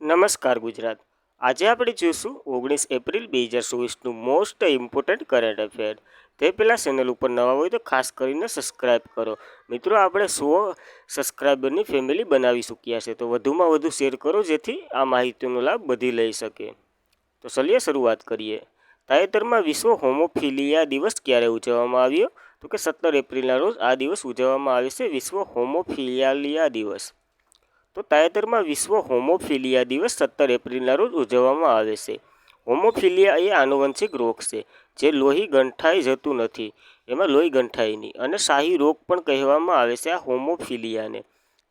નમસ્કાર ગુજરાત. આજે આપણે જોઈશું 19 એપ્રિલ 2024નું મોસ્ટ ઇમ્પોર્ટન્ટ કરંટ અફેર. તે પહેલાં ચેનલ ઉપર નવા હોય તો ખાસ કરીને સબસ્ક્રાઈબ કરો. મિત્રો, આપણે 100 સબસ્ક્રાઈબરની ફેમિલી બનાવી ચૂક્યા છે, તો વધુમાં વધુ શેર કરો જેથી આ માહિતીનો લાભ બધી લઈ શકે. તો ચલીએ શરૂઆત કરીએ. તાજેતરમાં વિશ્વ હોમોફિલિયા દિવસ ક્યારે ઉજવવામાં આવ્યો? તો કે 17 એપ્રિલના રોજ આ દિવસ ઉજવવામાં આવે છે, વિશ્વ હોમોફિલિયા દિવસ. તો તાજેતરમાં વિશ્વ હોમોફિલિયા દિવસ 17 એપ્રિલના રોજ ઉજવવામાં આવે છે. હોમોફિલિયા એ આનુવંશિક રોગ છે જે લોહી ગંઠાઈ જતું નથી, એમાં લોહી ગંઠાય નહીં, અને શાહી રોગ પણ કહેવામાં આવે છે આ હોમોફિલિયાને.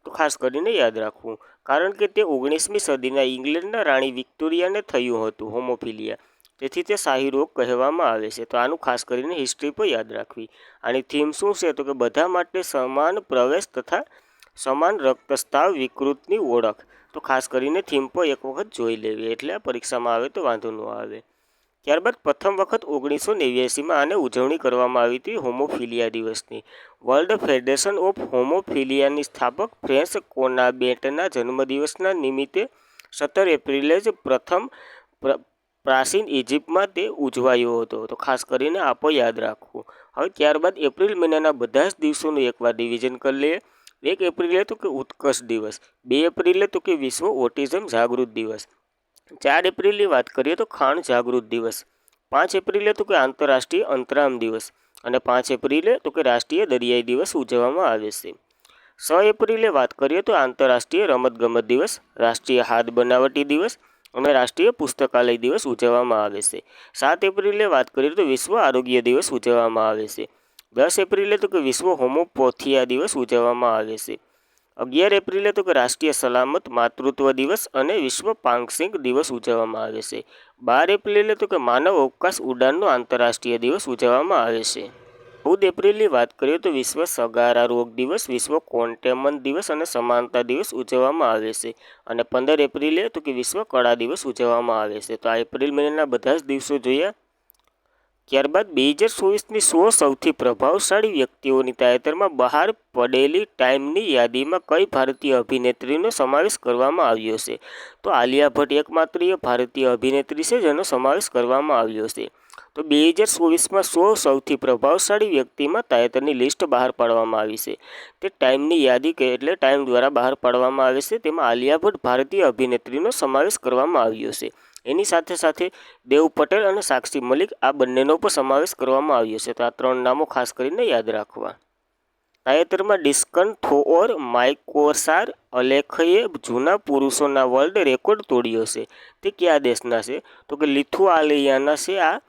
તો ખાસ કરીને યાદ રાખવું, કારણ કે તે 19મી સદીના ઇંગ્લેન્ડના રાણી વિક્ટોરિયાને થયું હતું હોમોફિલિયા, તેથી તે શાહી રોગ કહેવામાં આવે છે. તો આનું ખાસ કરીને હિસ્ટ્રી પર યાદ રાખવી. આની થીમ શું છે? તો કે બધા માટે સમાન પ્રવેશ તથા સમાન રક્તસ્રાવ વિકૃતિની ઓળખ. તો ખાસ કરીને થીમ પર એક વખત જોઈ લેવી, એટલે પરીક્ષામાં આવે તો વાંધો ન આવે. ત્યારબાદ પ્રથમ વખત 1989માં આને ઉજવણી કરવામાં આવી હતી હોમોફિલિયા દિવસની. વર્લ્ડ ફેડરેશન ઓફ હોમોફિલિયાની સ્થાપક ફ્રેન્સ કોનાબેટના જન્મદિવસના નિમિત્તે 17 એપ્રિલે જ પ્રથમ પ્રાચીન ઇજિપ્તમાં તે ઉજવાયો હતો. તો ખાસ કરીને આપો યાદ રાખવું. હવે ત્યારબાદ એપ્રિલ મહિનાના બધા જ દિવસોનું એકવાર રિવિઝન કરી લઈએ. 1 એપ્રિલે તો કે ઉત્કર્ષ દિવસ, 2 એપ્રિલે તો કે વિશ્વ ઓટિઝમ જાગૃત દિવસ, 4 એપ્રિલની વાત કરીએ તો ખાંડ જાગૃત દિવસ, 5 એપ્રિલે તો કે આંતરરાષ્ટ્રીય અંતરામ દિવસ, અને 5 એપ્રિલે તો કે રાષ્ટ્રીય દરિયાઈ દિવસ ઉજવવામાં આવે છે. 6 એપ્રિલે વાત કરીએ તો આંતરરાષ્ટ્રીય રમતગમત દિવસ, રાષ્ટ્રીય હાથ બનાવટી દિવસ અને રાષ્ટ્રીય પુસ્તકાલય દિવસ ઉજવવામાં આવે છે. 7 એપ્રિલે વાત કરીએ તો વિશ્વ આરોગ્ય દિવસ ઉજવવામાં આવે છે. 10 એપ્રિલે તો કે વિશ્વ હોમોપોથિયા દિવસ ઉજવવામાં આવે છે. 11 એપ્રિલે તો કે રાષ્ટ્રીય સલામત માતૃત્વ દિવસ અને વિશ્વ પાંક્ષિક દિવસ ઉજવવામાં આવે છે. 12 એપ્રિલે તો કે માનવ અવકાશ ઉડાનનો આંતરરાષ્ટ્રીય દિવસ ઉજવવામાં આવે છે. 14 એપ્રિલની વાત કરીએ તો વિશ્વ સગારા રોગ દિવસ, વિશ્વ કોન્ટેમન દિવસ અને સમાનતા દિવસ ઉજવવામાં આવે છે. અને 15 એપ્રિલે તો કે વિશ્વ કળા દિવસ ઉજવવામાં આવે છે. તો આ એપ્રિલ મહિનાના બધા જ દિવસો જોયા. ત્યારબાદ 2024ની 100 સૌથી પ્રભાવશાળી વ્યક્તિઓની તાજેતરમાં બહાર પડેલી ટાઈમની યાદીમાં કઈ ભારતીય અભિનેત્રીનો સમાવેશ કરવામાં આવ્યો છે? તો આલિયા ભટ્ટ એકમાત્રીય ભારતીય અભિનેત્રી છે જેનો સમાવેશ કરવામાં આવ્યો છે. તો 2024માં 100 સૌથી પ્રભાવશાળી વ્યક્તિમાં તાજેતરની લિસ્ટ બહાર પાડવામાં આવી છે. તે ટાઈમની યાદી કે એટલે ટાઈમ દ્વારા બહાર પાડવામાં આવે છે. તેમાં આલિયા ભટ્ટ ભારતીય અભિનેત્રીનો સમાવેશ કરવામાં આવ્યો છે. એની સાથે સાથે દેવ પટેલ અને સાક્ષી મલિક આ બંનેનો પણ સમાવેશ કરવામાં આવ્યો છે. તો આ 3 નામો ખાસ કરીને યાદ રાખવા. તાજેતરમાં ડિસ્કન થોઓર માઇકોસાર અલેખએ જૂના પુરુષોના વર્લ્ડ રેકોર્ડ તોડ્યો છે. તે કયા દેશના છે? તો કે લિથુઆનિયાના છે. આ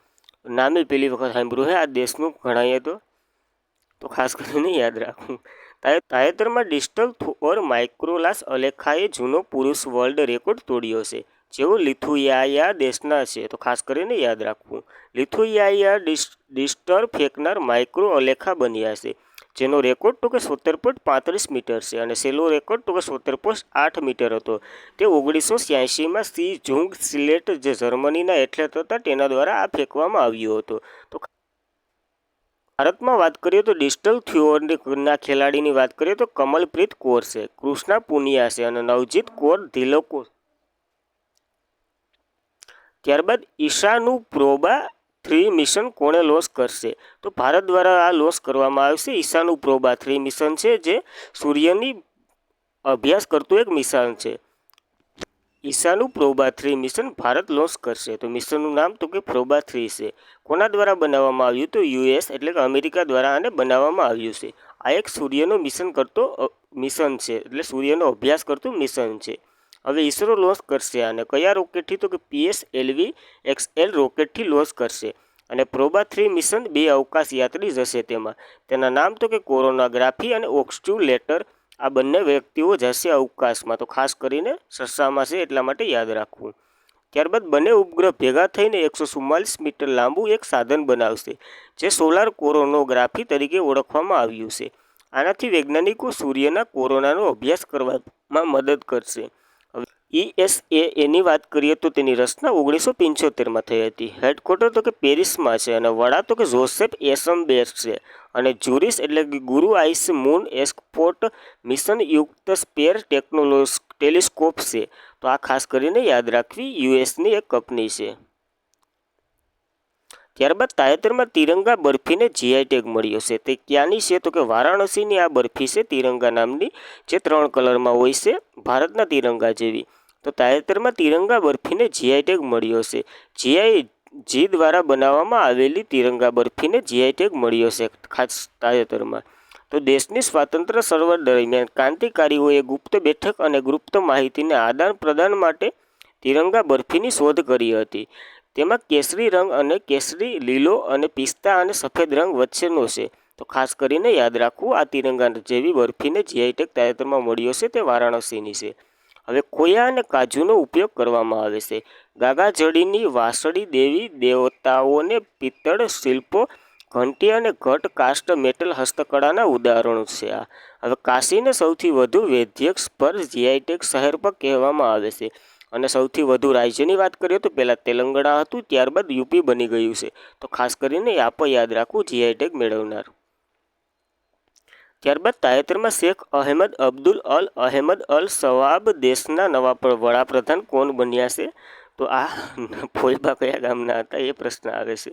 નામે પહેલી વખત સાંભળ્યું છે આ દેશનું ગણાય તો ખાસ કરીને યાદ રાખવું. તાજેતરમાં ડિસ્કન થોઓર માઇક્રોલાસ અલેખાએ જૂનો પુરુષ વર્લ્ડ રેકોર્ડ તોડ્યો છે, જેઓ લિથુઆનિયા દેશના છે. તો ખાસ કરીને યાદ રાખવું. લિથુઆનિયા ડિસ્ટર ફેંકનાર માઇક્રો અલેખા બન્યા છે, જેનો રેકોર્ડ તો કે 70.35 મીટર છે, અને છેલ્લો રેકોર્ડ તો કે 70.8 મીટર હતો. તે 1986માં સી ઝુંગ સિલેટ જે જર્મનીના એથ્લેટ હતા તેના દ્વારા આ ફેંકવામાં આવ્યો હતો. તો ભારતમાં વાત કરીએ તો ડિસ્ટલ થ્રોના ખેલાડીની વાત કરીએ તો કમલપ્રીત કૌર છે, કૃષ્ણા પુનિયા છે અને નવજીત કૌર ધિલોકો. ત્યારબાદ ઈશાનું પ્રોબા 3 મિશન કોણે લોન્ચ કરશે? તો ભારત દ્વારા આ લોન્ચ કરવામાં આવશે. ઈશાનું પ્રોબા 3 મિશન છે, જે સૂર્યની અભ્યાસ કરતું એક મિશન છે. ઈશાનું પ્રોબા 3 મિશન ભારત લોન્ચ કરશે. તો મિશનનું નામ તો કે પ્રોબા 3 છે. કોના દ્વારા બનાવવામાં આવ્યું? તો યુએસ એટલે કે અમેરિકા દ્વારા આને બનાવવામાં આવ્યું છે. આ એક સૂર્યનો મિશન છે, એટલે સૂર્યનો અભ્યાસ કરતું મિશન છે. હવે ઈસરો લોન્ચ કરશે આને કયા રોકેટથી? તો કે PSLV XL રોકેટથી લોન્ચ કરશે. અને પ્રોબા 3 મિશન 2 અવકાશ યાત્રી જશે તેમાં. તેના નામ તો કે કોરોનાગ્રાફી અને ઓક્સ્યુલેટર. આ બંને વ્યક્તિઓ જશે અવકાશમાં. તો ખાસ કરીને સસ્સામાં છે એટલા માટે યાદ રાખવું. ત્યારબાદ બંને ઉપગ્રહ ભેગા થઈને 144 મીટર લાંબુ એક સાધન બનાવશે, જે સોલાર કોરોનોગ્રાફી તરીકે ઓળખવામાં આવ્યું છે. આનાથી વૈજ્ઞાનિકો સૂર્યના કોરોનાનો અભ્યાસ કરવામાં મદદ કરશે. ESAની વાત કરીએ તો તેની રચના 1975માં થઈ હતી. હેડક્વાર્ટર તો કે પેરિસમાં છે, અને વડા તો કે જોસેફ એસમ્બેર છે. અને જુરિસ એટલે કે ગુરુ આઈસ મૂન એક્સપોર્ટ મિશન યુક્ત સ્પેર ટેલિસ્કોપ છે. તો આ ખાસ કરીને યાદ રાખવી, યુએસની એક કંપની છે. ત્યારબાદ તાજેતરમાં તિરંગા બરફીને જીઆઈ ટેગ મળ્યો છે. તે ક્યાંની છે? તો કે વારાણસીની આ બરફી છે તિરંગા નામની, જે 3 કલરમાં હોય છે, ભારતના તિરંગા જેવી. તો તાજેતરમાં તિરંગા બરફીને જીઆઈ ટેગ મળ્યો છે. જી દ્વારા બનાવવામાં આવેલી તિરંગા બરફીને જીઆઈ ટેગ મળ્યો છે ખાસ તાજેતરમાં. તો દેશની સ્વાતંત્ર્ય ચળવળ દરમિયાન ક્રાંતિકારીઓએ ગુપ્ત બેઠક અને ગુપ્ત માહિતીને આદાન પ્રદાન માટે તિરંગા બરફીની શોધ કરી હતી. તેમાં કેસરી રંગ અને કેસરી, લીલો અને પિસ્તા અને સફેદ રંગ વચ્ચેનો છે. તો ખાસ કરીને યાદ રાખવું, આ તિરંગા જેવી બરફીને જીઆઈ ટેગ તાજેતરમાં મળ્યો છે, તે વારાણસીની છે. હવે ખોયા અને કાજુનો ઉપયોગ કરવામાં આવે છે. ગાગાજળીની વાંસળી દેવી દેવતાઓને પિત્તળ શિલ્પો, ઘંટી અને ઘટ કાસ્ટ મેટલ હસ્તકળાના ઉદાહરણો છે. આ હવે કાશીને સૌથી વધુ વૈદ્યક સ્પર્શ જીઆઈ ટેગ શહેર પર કહેવામાં આવે છે. અને સૌથી વધુ રાજ્યની વાત કરીએ તો પહેલાં તેલંગાણા હતું, ત્યારબાદ યુપી બની ગયું છે. તો ખાસ કરીને આ પણ યાદ રાખવું, જીઆઈ ટેગ મેળવનાર. ત્યારબાદ તાજેતરમાં શેખ અહેમદ અલ સવાબ દેશના નવા વડાપ્રધાન કોણ બન્યા છે? તો આ ફોલબા કયા ગામના હતા એ પ્રશ્ન આવે છે.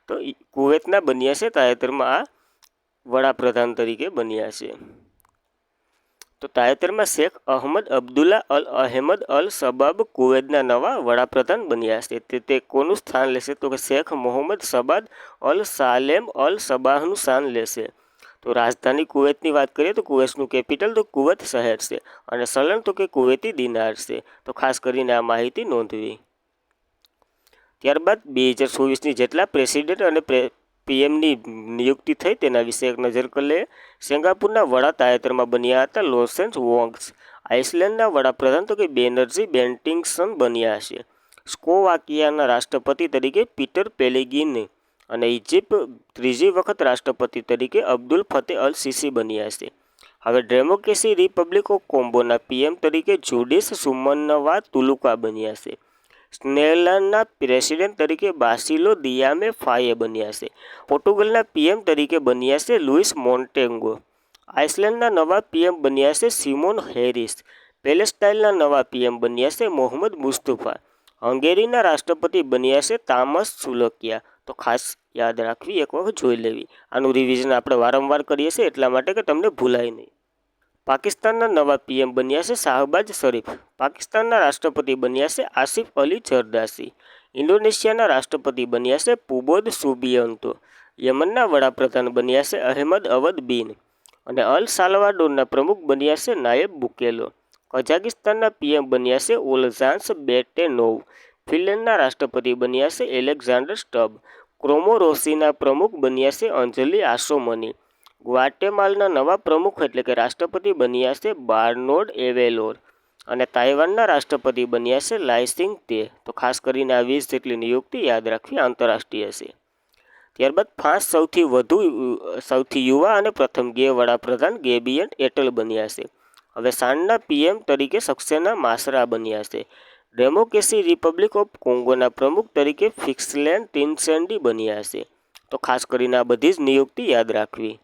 તો કુવૈતના બન્યા છે તાજેતરમાં આ વડાપ્રધાન તરીકે બન્યા છે. તો તાજેતરમાં શેખ અહેમદ અલ સબાબ કુવૈતના નવા વડાપ્રધાન બન્યા છે. તે કોનું સ્થાન લેશે? તો કે શેખ મોહમ્મદ સબાદ અલ સાલેમ અલ સબાહનું સ્થાન લેશે. તો રાજધાની કુવૈતની વાત કરીએ તો કુવૈતનું કેપિટલ તો કુવૈત શહેર છે, અને ચલણ તો કે કુવૈતી દિનાર છે. તો ખાસ કરીને આ માહિતી નોંધવી. ત્યારબાદ 2024ની જેટલા પ્રેસિડેન્ટ અને પીએમની નિયુક્તિ થઈ તેના વિશે એક નજર કરી લઈએ. સિંગાપુરના વડા તાજેતરમાં બન્યા હતા લોસેન્સ વોંગ્સ. આઇસલેન્ડના વડાપ્રધાન તો કે બેનર્જી બેન્ટિંગસન બન્યા છે. સ્લોવાકિયાના રાષ્ટ્રપતિ તરીકે પીટર પેલેગ્રીન અને ઇજિપ્ત ત્રીજી વખત રાષ્ટ્રપતિ તરીકે અબ્દુલ ફતેહ અલ સીસી બન્યા છે. હવે ડેમોક્રેસી રિપબ્લિક ઓફ કોંગોના પીએમ તરીકે જુડિસ સુમનવા તુલુકા બન્યા છે. સ્નેદરલેન્ડના પ્રેસિડેન્ટ તરીકે બાસિલો દિયામે ફાયે બન્યા છે. પોર્ટુગલના પીએમ તરીકે બન્યા છે લુઇસ મોન્ટેગો. આઇસલેન્ડના નવા પીએમ બન્યા છે સિમોન હેરિસ. પેલેસ્ટાઇનના નવા પીએમ બન્યા છે મોહમ્મદ મુસ્તફા. હંગેરીના રાષ્ટ્રપતિ બન્યા છે તામસ સુલકિયા. તો ખાસ યાદ રાખવી, એક વખત જોઈ લેવી. આનું રિવિઝન આપણે વારંવાર કરીએ છીએ એટલા માટે કે તમને ભૂલાય નહીં. પાકિસ્તાનના નવા પીએમ બન્યા છે શાહબાજ શરીફ. પાકિસ્તાનના રાષ્ટ્રપતિ બન્યા છે આસિફ અલી ઝરદારી. ઇન્ડોનેશિયાના રાષ્ટ્રપતિ બન્યા છે પુબોદ સુબિયન્તો. યમનના વડાપ્રધાન બન્યા છે અહેમદ અવદ બિન. અને અલ સાલ્વાડોરના પ્રમુખ બન્યા છે નાયબ બુકેલો. કઝાકિસ્તાનના પીએમ બન્યા છે ઓલઝાન્સ બેટેનોવ. ફિનલેન્ડના રાષ્ટ્રપતિ બન્યા છે એલેક્ઝાન્ડર સ્ટબ. કોમોરોસીના પ્રમુખ બન્યા છે અંજલિ આસોમની. ગ્વાટેમાલના નવા પ્રમુખ એટલે કે રાષ્ટ્રપતિ બન્યા છે બાર્નોડ એવેલોર. અને તાઇવાનના રાષ્ટ્રપતિ બન્યા છે લાઇસિંગ તે. તો ખાસ કરીને આ 20 જેટલી નિયુક્તિ યાદ રાખવી આંતરરાષ્ટ્રીય છે. ત્યારબાદ ફ્રાન્સ સૌથી યુવા અને પ્રથમ ગે વડાપ્રધાન ગેબ્રિયલ એટલ બન્યા છે. હવે સાંજના પીએમ તરીકે સક્સેના માસરા બન્યા છે. ડેમોક્રેસી રિપબ્લિક ઓફ કોંગોના પ્રમુખ તરીકે ફિક્સલેન્ડ ટિનસેન્ડી બન્યા છે. તો ખાસ કરીને આ બધી જ નિયુક્તિ યાદ રાખવી.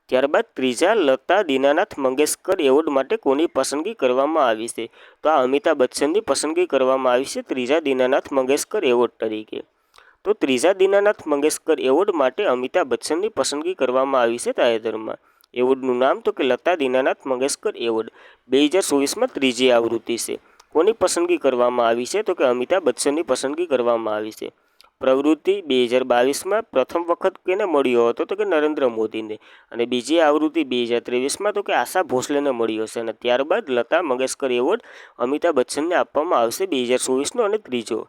ત્યારબાદ ત્રીજા લતા દીનાનાથ મંગેશકર એવોર્ડ માટે કોની પસંદગી કરવામાં આવી છે? તો આ અમિતાભ બચ્ચનની પસંદગી કરવામાં આવી છે ત્રીજા દીનાનાથ મંગેશકર એવોર્ડ તરીકે. તો ત્રીજા દીનાનાથ મંગેશકર એવોર્ડ માટે અમિતાભ બચ્ચનની પસંદગી કરવામાં આવી છે તાજેતરમાં. એવોર્ડનું નામ તો કે લતા દીનાનાથ મંગેશકર એવોર્ડ 2024માં ત્રીજી આવૃત્તિ છે. કોની પસંદગી કરવામાં આવી છે? તો કે અમિતાભ બચ્ચનની પસંદગી કરવામાં આવી છે. પ્રવૃત્તિ 2022માં પ્રથમ વખત કેને મળ્યો હતો? તો કે નરેન્દ્ર મોદીને. અને બીજી આવૃત્તિ 2023માં તો કે આશા ભોસલેને મળ્યો છે. અને ત્યારબાદ લતા મંગેશકર એવોર્ડ અમિતાભ બચ્ચનને આપવામાં આવશે 2024નો અને ત્રીજો.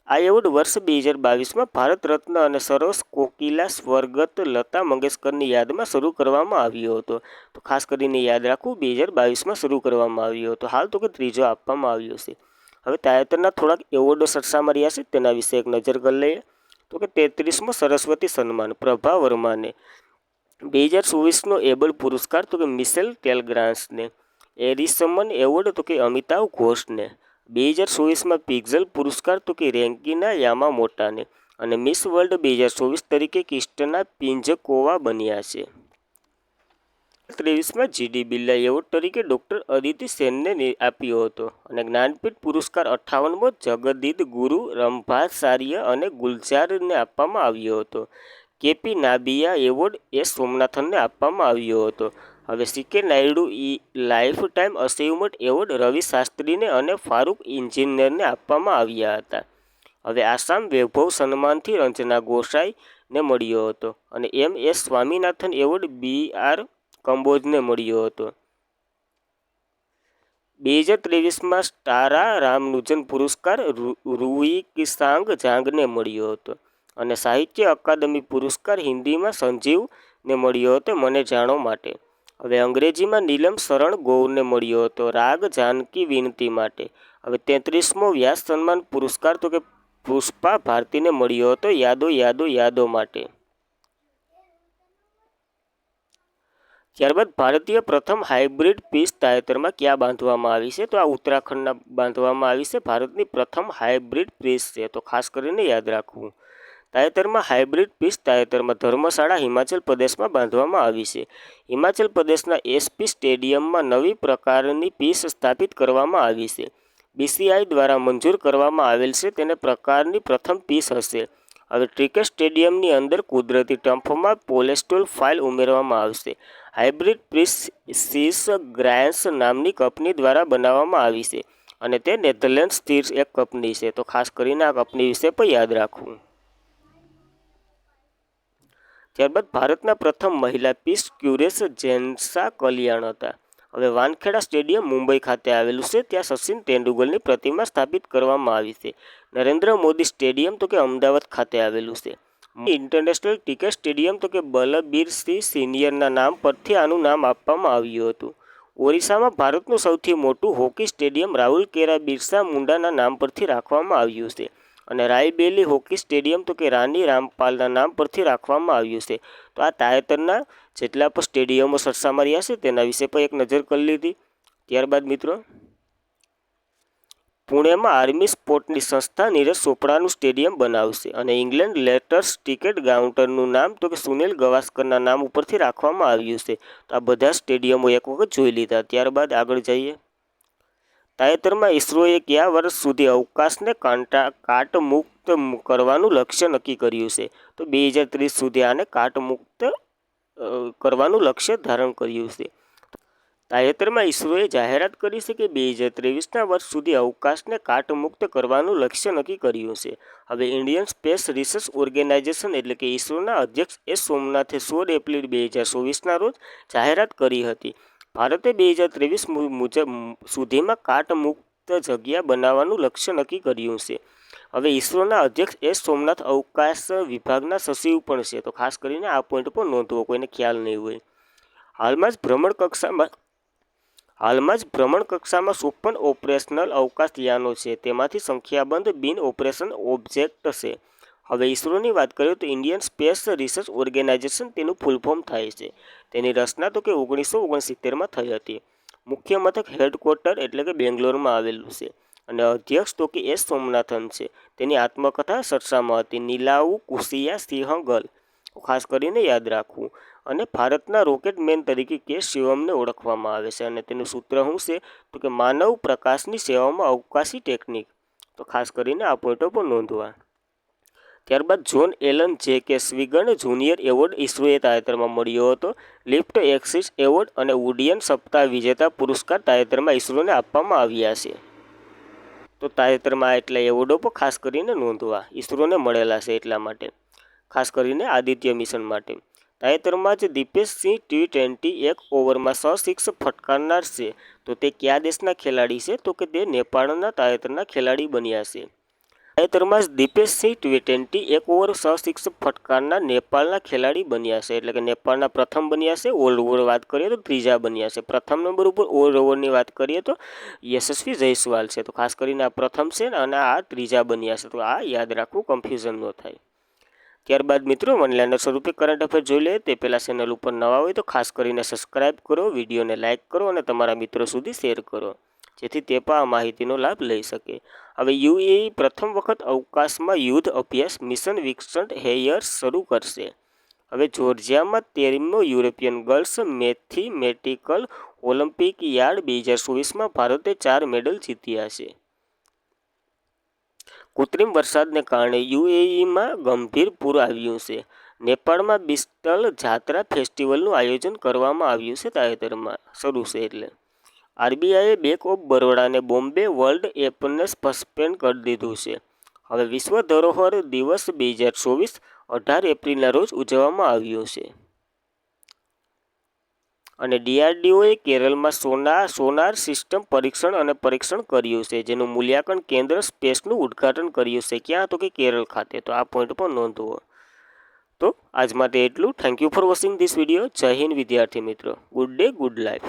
આ એવોર્ડ વર્ષ 2022માં ભારત રત્ન અને સરસ કોકિલા સ્વર્ગત લતા મંગેશકરની યાદમાં શરૂ કરવામાં આવ્યો હતો. તો ખાસ કરીને યાદ રાખવું, 2022માં શરૂ કરવામાં આવ્યો હતો. હાલ તો કે ત્રીજો આપવામાં આવ્યો છે. હવે તાજેતરના થોડાક એવોર્ડો સરસામાં રહ્યા છે તેના વિશે એક નજર કરી લઈએ. તો કે 33મો સરસ્વતી સન્માન પ્રભા વર્માને. 2024નો એબલ પુરસ્કાર તો કે મિશેલ ટેલગ્રાન્સને. એરિસમન એવોર્ડ તો કે અમિતાવ ઘોષને. 2024માં પિક્સેલ પુરસ્કાર તો કે રેન્કીના યામામોટાને. અને મિસ વર્લ્ડ 2024 તરીકે ક્રિસ્ટિના પિંજકોવા બન્યા છે. 2023માં જીડી બિરલા એવોર્ડ તરીકે ડૉક્ટર અદિતિ સેનને આપ્યો હતો અને જ્ઞાનપીઠ પુરસ્કાર 58મો જગદીદ ગુરુ રંભાચાર્ય અને ગુલજારને આપવામાં આવ્યો હતો. કેપી નાબિયા એવોર્ડ એસ સોમનાથનને આપવામાં આવ્યો હતો. હવે CK Naidu lifetime achievement award Ravi શાસ્ત્રીને અને ફારૂક ઇન્જિનિયરને આપવામાં આવ્યા હતા. હવે આસામ વૈભવ સન્માનથી રંજના ગોસાઈને મળ્યો હતો અને MS સ્વામીનાથન એવોર્ડ BR કંબોજને મળ્યો હતો. 2023માં તારા રામનુજન પુરસ્કાર રૂઈકિસાંગ જાંગને મળ્યો હતો અને સાહિત્ય અકાદમી પુરસ્કાર હિન્દીમાં સંજીવને મળ્યો હતો મને જાણો માટે. હવે અંગ્રેજીમાં નીલમ શરણ ગૌરને મળ્યો હતો રાગ જાનકી વિનતી માટે. હવે 33મો વ્યાસ સન્માન પુરસ્કાર તો કે પુષ્પા ભારતીને મળ્યો હતો યાદો યાદો યાદો માટે. ત્યારબાદ ભારતીય પ્રથમ હાઇબ્રિડ પીસ તાજેતરમાં ક્યાં બાંધવામાં આવી છે? તો આ ઉત્તરાખંડના બાંધવામાં આવી છે. ભારતની પ્રથમ હાઇબ્રિડ પીસ છે, તો ખાસ કરીને યાદ રાખવું. તાજેતરમાં હાઇબ્રિડ પીસ તાજેતરમાં ધર્મશાળા હિમાચલ પ્રદેશમાં બાંધવામાં આવી છે. હિમાચલ પ્રદેશના SP સ્ટેડિયમમાં નવી પ્રકારની પીસ સ્થાપિત કરવામાં આવી છે. BCI દ્વારા મંજૂર કરવામાં આવેલ છે તેને પ્રકારની પ્રથમ પીસ હશે. હવે ક્રિકેટ સ્ટેડિયમની અંદર કુદરતી ટર્ફમાં પોલિસ્ટોલ ફાઇલ ઉમેરવામાં આવશે. હાઇબ્રિડ પીસ સીસ ગ્રાયન્સ નામની કંપની દ્વારા બનાવવામાં આવી છે અને તે નેધરલેન્ડ સ્થિત એક કંપની છે, તો ખાસ કરીને આ કંપની વિશે પણ યાદ રાખવું. ત્યારબાદ ભારતના પ્રથમ મહિલા પીસ ક્યુરેશ જેન્સા કલ્યાણ હતા. હવે વાનખેડા સ્ટેડિયમ મુંબઈ ખાતે આવેલું છે. ત્યાં સચિન તેંડુલકરની પ્રતિમા સ્થાપિત કરવામાં આવી છે. નરેન્દ્ર મોદી સ્ટેડિયમ તો કે અમદાવાદ ખાતે આવેલું છે. ઇન્ટરનેશનલ ક્રિકેટ સ્ટેડિયમ તો કે બલબીરસિંહ સિનિયરના નામ પરથી આનું નામ આપવામાં આવ્યું હતું. ઓરિસ્સામાં ભારતનું સૌથી મોટું હોકી સ્ટેડિયમ રાઉરકેલા બિરસા મુંડાના નામ પરથી રાખવામાં આવ્યું છે અને રાયબેલી હોકી સ્ટેડિયમ તો કે રાની રામપાલના નામ પરથી રાખવામાં આવ્યું છે. તો આ તાજેતરના જેટલા પણ સ્ટેડિયમો સરસામાં રહ્યા છે તેના વિશે પણ એક નજર કરી લીધી. ત્યારબાદ મિત્રો પુણેમાં આર્મી સ્પોર્ટની સંસ્થા નીરજ ચોપડાનું સ્ટેડિયમ બનાવશે અને ઇંગ્લેન્ડ લેટર્સ ટિકિટ કાઉન્ટરનું નામ તો કે સુનિલ ગવાસ્કરના નામ ઉપરથી રાખવામાં આવ્યું છે. તો આ બધા સ્ટેડિયમો એક વખત જોઈ લીધા. ત્યારબાદ આગળ જઈએ. તાજેતરમાં ઇસરોએ કયા વર્ષ સુધી અવકાશને કાટમુક્ત કરવાનું લક્ષ્ય નક્કી કર્યું છે? તો 2030 સુધી આને કાટમુક્ત કરવાનું લક્ષ્ય ધારણ કર્યું છે. તાજેતરમાં ઇસરોએ જાહેરાત કરી છે કે 2023ના વર્ષ સુધી અવકાશને કાટમુક્ત કરવાનું લક્ષ્ય નક્કી કર્યું છે. હવે ઇન્ડિયન સ્પેસ રિસર્ચ ઓર્ગેનાઇઝેશન એટલે કે ઇસરોના અધ્યક્ષ એસ સોમનાથે 16 એપ્રિલ 2024ના રોજ જાહેરાત કરી હતી. ભારતે 2023 મુજબ સુધીમાં કાટમુક્ત જગ્યા બનાવવાનું લક્ષ્ય નક્કી કર્યું છે. હવે ઇસરોના અધ્યક્ષ એસ સોમનાથ અવકાશ વિભાગના સચિવ પણ છે, તો ખાસ કરીને આ પોઈન્ટ પર નોંધવો, કોઈને ખ્યાલ નહીં હોય. હાલમાં જ ભ્રમણ કક્ષામાં 54 ઓપરેશનલ અવકાશયાનો છે. તેમાંથી સંખ્યાબંધ બિન ઓપરેશન ઓબ્જેક્ટ છે. હવે ઇસરોની વાત કરીએ તો ઇન્ડિયન સ્પેસ રિસર્ચ ઓર્ગેનાઇઝેશન તેનું ફૂલ ફોર્મ થાય છે. તેની રચના તો કે 1969માં થઈ હતી. મુખ્ય મથક હેડક્વાર્ટર એટલે કે બેંગ્લોરમાં આવેલું છે અને અધ્યક્ષ તો કે એસ સોમનાથન છે. તેની આત્મકથા સરસામાં હતી નીલાઉ કુશિયા સિંહગલ, ખાસ કરીને યાદ રાખવું. અને ભારતના રોકેટમેન તરીકે કે શિવમને ઓળખવામાં આવે છે અને તેનું સૂત્ર શું છે? તો કે માનવ પ્રકાશની સેવામાં અવકાશી ટેકનિક, તો ખાસ કરીને આ પોઈન્ટો પર નોંધવા. ત્યારબાદ જોન એલન જે કે સ્વિગન જુનિયર એવોર્ડ ઇસરોએ તાજેતરમાં મળ્યો હતો. લિફ્ટ એક્સિસ એવોર્ડ અને ઉડ્ડયન સપ્તાહ વિજેતા પુરસ્કાર તાજેતરમાં ઇસરોને આપવામાં આવ્યા છે. તો તાજેતરમાં એટલા એવોર્ડો પર ખાસ કરીને નોંધવા ઇસરોને મળેલા છે, એટલા માટે ખાસ કરીને આદિત્ય મિશન માટે. તાજેતરમાં જ દીપેશસિંહ T20 એક ઓવરમાં 6 સિક્સ ફટકારનાર છે. તો તે કયા દેશના ખેલાડી છે? તો કે તે નેપાળના તાજેતરના ખેલાડી બન્યા છે. તાજેતરમાં જ દીપેશસિંહ T20 એક ઓવર 6 સિક્સ ફટકારનાર નેપાળના ખેલાડી બન્યા છે. એટલે કે નેપાળના પ્રથમ બન્યા છે. ઓલ ઓવર વાત કરીએ તો ત્રીજા બન્યા છે. પ્રથમ નંબર ઉપર ઓલ ઓવરની વાત કરીએ તો યશસ્વી જયસ્વાલ છે. તો ખાસ કરીને આ પ્રથમ છે અને આ ત્રીજા બન્યા છે. તો આ યાદ રાખવું, કન્ફ્યુઝન ન થાય. ત્યારબાદ મિત્રો વનલાઇનર સ્વરૂપે કરંટ અફેર જોઈ લે તે પહેલાં ચેનલ ઉપર નવા હોય તો ખાસ કરીને સબસ્ક્રાઇબ કરો, વિડીયોને લાઇક કરો અને તમારા મિત્રો સુધી શેર કરો, જેથી તે પણ આ માહિતીનો લાભ લઈ શકે. હવે UAE પ્રથમ વખત અવકાશમાં યુદ્ધ અભ્યાસ મિશન વિક્સન્ટ હેયર્સ શરૂ કરશે. હવે જોર્જિયામાં 13મો European girls mathematical olympiad 2024માં ભારતે 4 મેડલ જીત્યા છે. કૃત્રિમ વરસાદને કારણે યુએઈમાં ગંભીર પૂર આવ્યું છે. નેપાળમાં બિસ્ટલ જાત્રા ફેસ્ટિવલનું આયોજન કરવામાં આવ્યું છે. તાજેતરમાં શરૂ છે એટલે આરબીઆઈએ બેંક ઓફ બરોડાને બોમ્બે વર્લ્ડ એપને સસ્પેન્ડ કરી દીધું છે. હવે વિશ્વ ધરોહર દિવસ 2024 18 એપ્રિલના રોજ ઉજવવામાં આવ્યો છે. અને ડીઆરડીઓએ કેરળમાં સોનાર સિસ્ટમ પરીક્ષણ કર્યું છે, જેનું મૂલ્યાંકન કેન્દ્ર સ્પેસનું ઉદ્ઘાટન કર્યું છે. ક્યાં? તો કે કેરળ ખાતે. તો આ પોઈન્ટ પર નોંધવો. તો આજ માટે એટલું. Thank you for watching this video. જય હિન્દ વિદ્યાર્થી મિત્રો. Good day, good life.